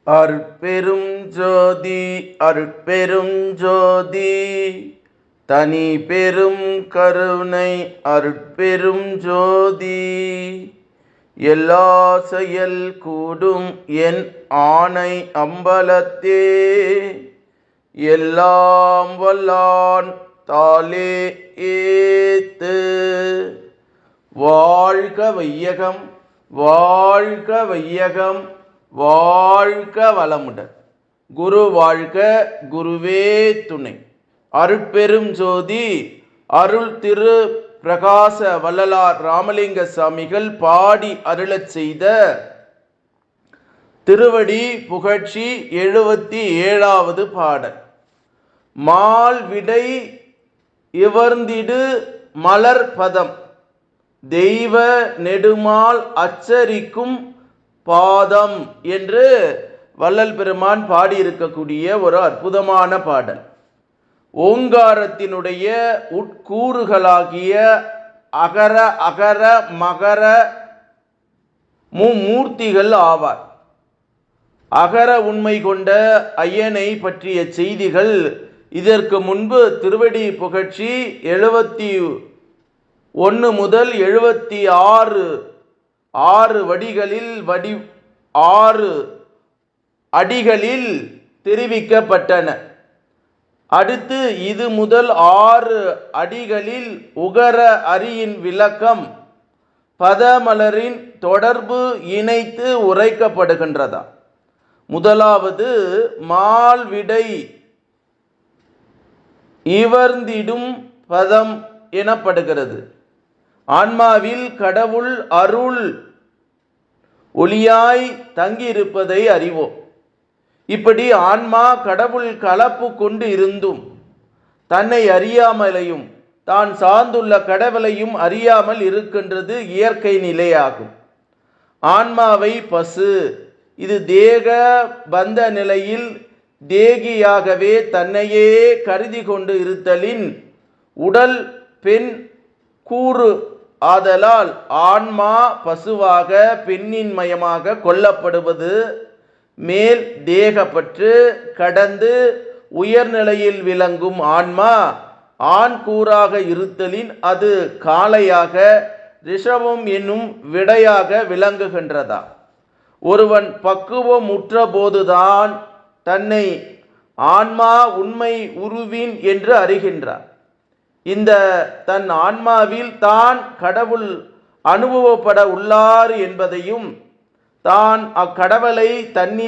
அருட்பெரும் ஜோதி அருட்பெரும் ஜோதி தனி பெரும் கருணை அருட்பெரும் ஜோதி எல்லா செயல் கூடும் என் ஆணை அம்பலத்தே எல்லாம் வல்லான் தாளே ஏத்து. வாழ்க வையகம் வாழ்க வையகம் வாழ்க வளமுடன். குரு வாழ்க குருவே துணை. அருட்பெரும் ஜோதி அருள் திரு பிரகாச வள்ளலார் ராமலிங்க சாமிகள் பாடி அருளச் செய்த திருவடி புகழ்ச்சி 77வது பாடல். மால் விடை இவர்ந்திடு மலர் பதம் தெய்வ நெடுமால் அச்சரிக்கும் பாதம் என்று வள்ளல் பெருமான் பாடியிருக்கக்கூடிய ஒரு அற்புதமான பாடல். ஓங்காரத்தினுடைய உட்கூறுகளாகிய அகர அகர மகர மும்மூர்த்திகள் ஆவார். அகர உண்மை கொண்ட ஐயனை பற்றிய செய்திகள் இதற்கு முன்பு திருவடி புகழ்ச்சி 71 முதல் 76 வடிகளில் 6 அடிகளில் தெரிவிக்கப்பட்டன. அடுத்து இது முதல் 6 அடிகளில் உகர அரியின் விளக்கம் பதமலரின் தொடர்பு இணைத்து உரைக்கப்படுகின்றதா. முதலாவது மால் விடை இவர்ந்திடும் பதம் எனப்படுகிறது. ஆன்மாவில் கடவுள் அருள் ஒளியாய் தங்கியிருப்பதை அறிவோம். இப்படி ஆன்மா கடவுள் கலப்பு கொண்டு இருந்தும் தன்னை அறியாமலையும் தான் சார்ந்துள்ள கடவுளையும் அறியாமல் இருக்கின்றது இயற்கை நிலையாகும். ஆன்மாவை பசு, இது தேக பந்த நிலையில் தேகியாகவே தன்னையே கருதி கொண்டு இருத்தலின் உடல் பெண் கூறு ஆதலால் ஆன்மா பசுவாக பெண்ணின் மயமாக கொள்ளப்படுவது. மேல் தேகப்பற்று கடந்து உயர்நிலையில் விளங்கும் ஆன்மா ஆண் கூறாக இருத்தலின் அது காளையாக ரிஷபம் என்னும் விடையாக விளங்குகின்றதா. ஒருவன் பக்குவம் உற்ற போதுதான் தன்னை ஆன்மா உண்மை உருவின் என்று அறிகின்றார். இந்த தன் ஆன்மாவில் தான் கடவுள் அனுபவப்பட உள்ளார் என்பதையும் தான் அக்கடவுளை தன்னில்